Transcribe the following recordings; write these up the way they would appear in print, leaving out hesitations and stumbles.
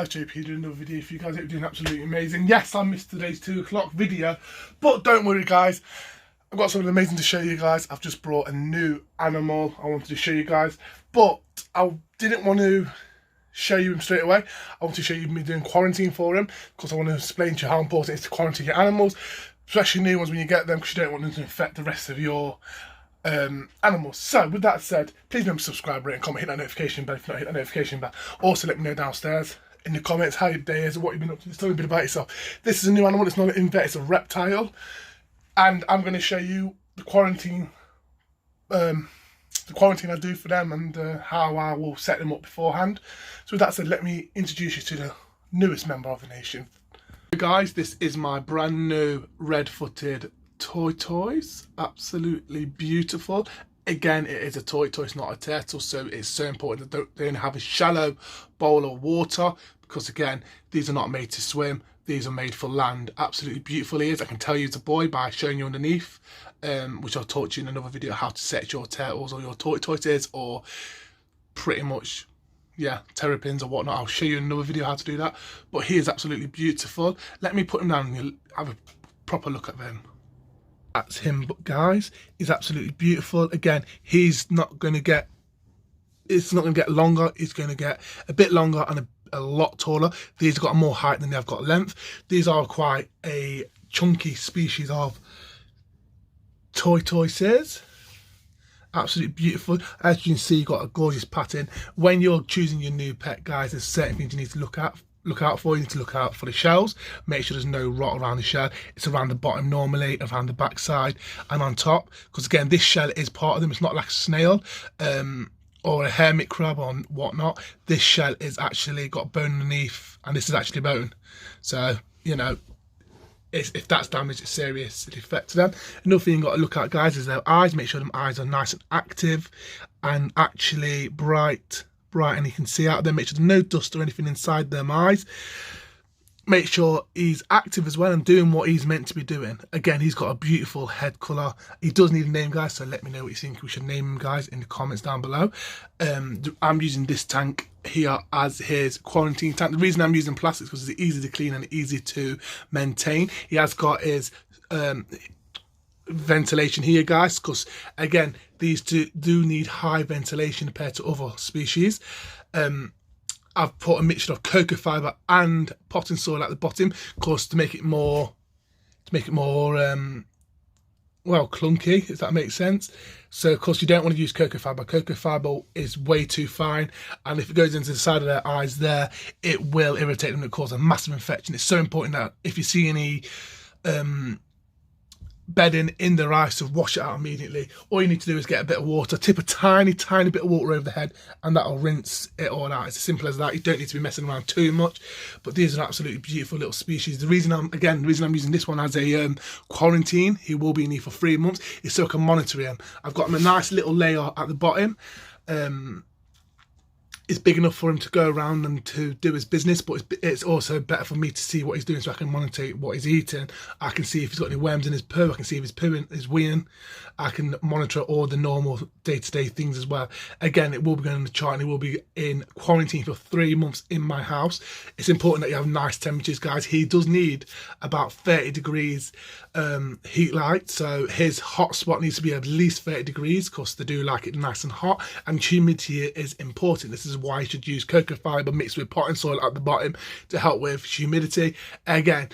Hi JP, doing another video for you guys. You're doing absolutely amazing. Yes, I missed today's 2 o'clock video, but don't worry guys, I've got something amazing to show you guys. I've just brought a new animal I wanted to show you guys, but I didn't want to show you him straight away. I want to show you me doing quarantine for him, because I want to explain to you how important it is to quarantine your animals, especially new ones when you get them, because you don't want them to infect the rest of your animals. So with that said, please remember to subscribe, rate and comment, hit that notification bell if you not hit that notification bell. Also let me know downstairs in the comments how your day is and what you've been up to. Just tell me a bit about yourself. This is a new animal. It's not an invet, it's a reptile, and I'm going to show you the quarantine I do for them, and how I will set them up beforehand. So with that said, let me introduce you to the newest member of the nation. Guys, this is my brand new red-footed toys. Absolutely beautiful. Again, it is a toy, it's not a turtle, so it's so important that they don't have a shallow bowl of water, because again, these are not made to swim, these are made for land. Absolutely beautiful ears. I can tell you it's a boy by showing you underneath, which I'll talk to you in another video, how to set your turtles or your tortoises, or pretty much, yeah, terrapins or whatnot. I'll show you in another video how to do that, but he is absolutely beautiful. Let me put him down and you'll have a proper look at them. That's him, but guys, he's absolutely beautiful. Again, he's not going to get, it's not going to get longer, it's going to get a bit longer and a lot taller. These have got more height than they've got length. These are quite a chunky species of tortoises. Absolutely beautiful. As you can see, you've got a gorgeous pattern. When you're choosing your new pet, guys, there's certain things you need to look out for. You need to look out for the shells. Make sure there's no rot around the shell. It's around the bottom normally, around the back side and on top, because again, this shell is part of them. It's not like a snail or a hermit crab or whatnot. This shell is actually got bone underneath, and this is actually bone. So, you know, if that's damaged, it's serious. It affects them. Another thing you've got to look at, guys, is their eyes. Make sure them eyes are nice and active and actually bright, and you can see out there. Make sure there's no dust or anything inside them eyes. Make sure he's active as well and doing what he's meant to be doing. Again, he's got a beautiful head colour. He does need a name, guys, so let me know what you think we should name him, guys, in the comments down below. I'm using this tank here as his quarantine tank. The reason I'm using plastic is because it's easy to clean and easy to maintain. He has got his ventilation here, guys, because again, these do need high ventilation compared to other species. I've put a mixture of cocoa fibre and potting soil at the bottom, of course, to make it more well, clunky, if that makes sense. So of course you don't want to use cocoa fibre. Cocoa fibre is way too fine, and if it goes into the side of their eyes there, it will irritate them and cause a massive infection. It's so important that if you see any bedding in their eyes, to wash it out immediately. All you need to do is get a bit of water, tip a tiny bit of water over the head, and that'll rinse it all out. It's as simple as that. You don't need to be messing around too much, but these are absolutely beautiful little species. The reason I'm using this one as a quarantine, he will be in here for 3 months, is so I can monitor him. I've got him a nice little layer at the bottom. It's big enough for him to go around and to do his business, but it's also better for me to see what he's doing, so I can monitor what he's eating. I can see if he's got any worms in his poo. I can see if he's pooing, his weeing. I can monitor all the normal day-to-day things as well. Again, it will be going on the chart, and it will be in quarantine for 3 months in my house. It's important that you have nice temperatures, guys. He does need about 30 degrees heat light, so his hot spot needs to be at least 30 degrees, because they do like it nice and hot, and humidity is important. This is why you should use cocoa fibre mixed with potting soil at the bottom to help with humidity. Again,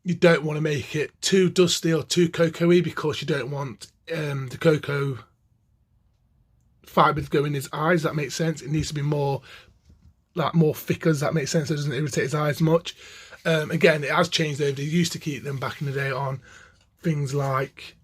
you don't want to make it too dusty or too cocoa-y, because you don't want the cocoa fibre to go in his eyes. That makes sense. It needs to be more thicker. Does that make sense? So it doesn't irritate his eyes much. Again, it has changed over. They used to keep them back in the day on things like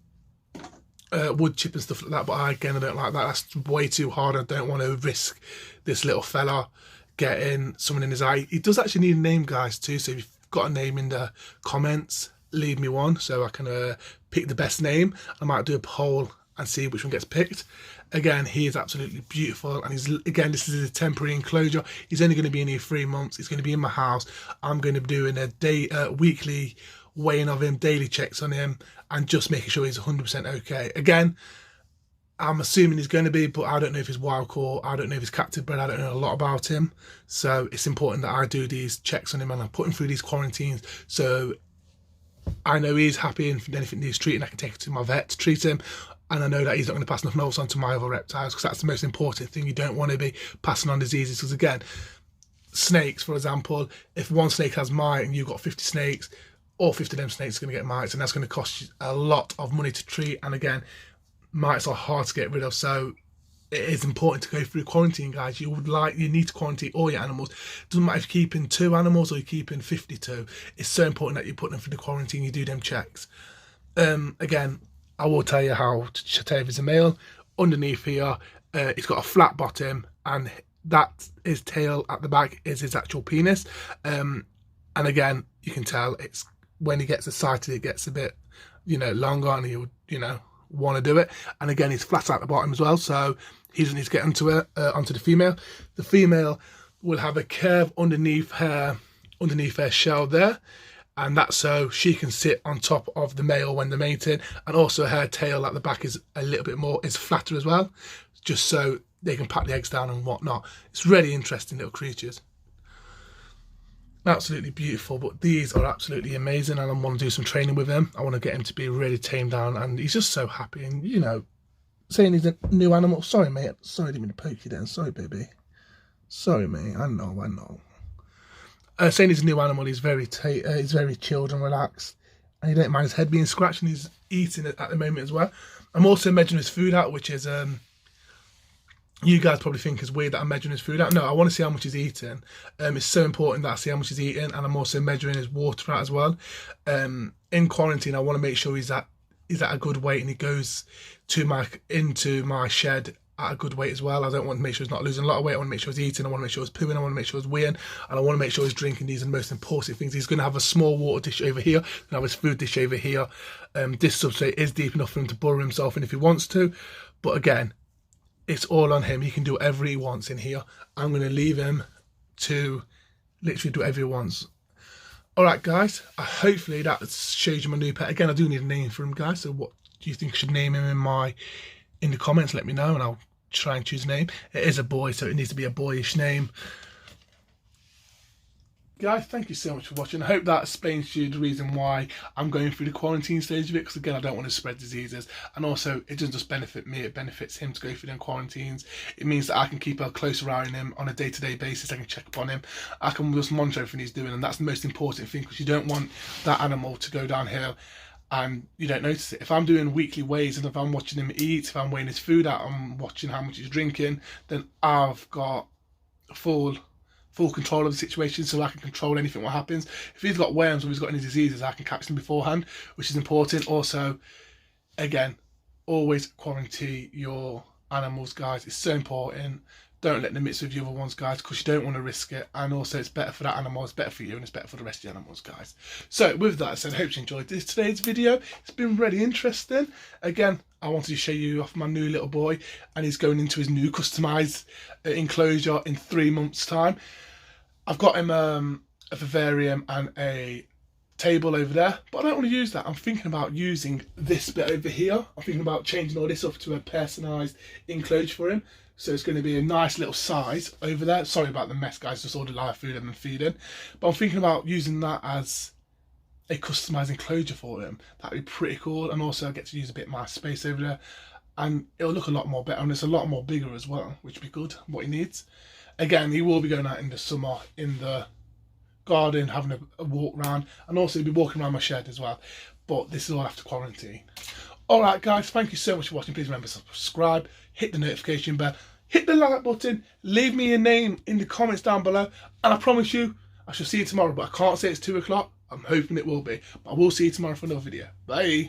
wood chip and stuff like that, but I don't like that. That's way too hard. I don't want to risk this little fella getting something in his eye. He does actually need a name, guys, too, so if you've got a name in the comments, leave me one so I can pick the best name. I might do a poll and see which one gets picked. Again, he is absolutely beautiful, and again, this is a temporary enclosure. He's only going to be in here 3 months. He's going to be in my house. I'm going to be doing a weekly weighing of him, daily checks on him, and just making sure he's 100% okay. Again, I'm assuming he's going to be, but I don't know if he's wild caught, I don't know if he's captive bred, I don't know a lot about him. So it's important that I do these checks on him and I put him through these quarantines so I know he's happy, and if anything needs treating, I can take him to my vet to treat him. And I know that he's not going to pass nothing else on to my other reptiles, because that's the most important thing. You don't want to be passing on diseases, because again, snakes, for example, if one snake has mite and you've got 50 snakes, all 50 of them snakes are going to get mites, and that's going to cost you a lot of money to treat. And again, mites are hard to get rid of, so it is important to go through quarantine, guys. You need to quarantine all your animals. Doesn't matter if you're keeping 2 animals or you're keeping 52. It's so important that you put them through the quarantine, you do them checks. Again, I will tell you how to tell if it's a male. Underneath here, it's got a flat bottom, and that his tail at the back is his actual penis. And again, you can tell it's when he gets excited, it gets a bit, longer, and he would, want to do it. And again, he's flat at the bottom as well, so he doesn't need to get onto the female. The female will have a curve underneath her shell there, and that's so she can sit on top of the male when they're mating. And also her tail at the back is a little bit more, is flatter as well, just so they can pack the eggs down and whatnot. It's really interesting little creatures. Absolutely beautiful, but these are absolutely amazing, and I want to do some training with him. I want to get him to be really tamed down, and he's just so happy. And saying he's a new animal. Sorry, mate. Sorry, I didn't mean to poke you then. Sorry, baby. Sorry, mate. I know. Saying he's a new animal, he's very chilled and relaxed, and he don't mind his head being scratched, and he's eating it at the moment as well. I'm also measuring his food out, which is you guys probably think it's weird that I'm measuring his food out. No, I want to see how much he's eating. It's so important that I see how much he's eating, and I'm also measuring his water out as well. In quarantine, I want to make sure he's at a good weight, and he goes into my shed at a good weight as well. I don't want to make sure he's not losing a lot of weight. I want to make sure he's eating. I want to make sure he's pooing. I want to make sure he's weeing, and I want to make sure he's drinking. These are the most important things. He's going to have a small water dish over here, and have his food dish over here. This substrate is deep enough for him to burrow himself in if he wants to, but again, it's all on him. He can do whatever he wants in here. I'm going to leave him to literally do whatever he wants. Alright, guys. Hopefully that shows you my new pet. Again, I do need a name for him, guys. So what do you think I should name him in the comments? Let me know, and I'll try and choose a name. It is a boy, so it needs to be a boyish name. Guys, thank you so much for watching. I hope that explains to you the reason why I'm going through the quarantine stage of it, because again, I don't want to spread diseases, and also it doesn't just benefit me, it benefits him to go through them quarantines. It means that I can keep a closer eye on him on a day-to-day basis. I can check up on him, I can just monitor everything he's doing, and that's the most important thing, because you don't want that animal to go downhill and you don't notice it. If I'm doing weekly weighs, and if I'm watching him eat, if I'm weighing his food out, I'm watching how much he's drinking, then I've got full control of the situation, so I can control anything what happens. If he's got worms or he's got any diseases, I can catch them beforehand, which is important. Also, again, always quarantine your animals, guys. It's so important. Don't let them mix with the other ones, guys, because you don't want to risk it. And also, it's better for that animal, it's better for you, and it's better for the rest of the animals, guys. So with that said, I hope you enjoyed today's video. It's been really interesting. Again, I wanted to show you off my new little boy, and he's going into his new customised enclosure in 3 months' time. I've got him a vivarium and a table over there, but I don't want to use that. I'm thinking about using this bit over here. I'm thinking about changing all this up to a personalised enclosure for him. So it's going to be a nice little size over there. Sorry about the mess, guys, just all the live food I've been feeding. But I'm thinking about using that as a customised enclosure for him. That'd be pretty cool. And also I get to use a bit of my space over there, and it'll look a lot more better, and it's a lot more bigger as well, which would be good, what he needs. Again, he will be going out in the summer in the garden, having a walk round, and also he'll be walking around my shed as well. But this is all after quarantine. Alright guys, thank you so much for watching. Please remember to subscribe, hit the notification bell, hit the like button, leave me your name in the comments down below, and I promise you, I shall see you tomorrow, but I can't say it's 2 o'clock. I'm hoping it will be, but I will see you tomorrow for another video. Bye.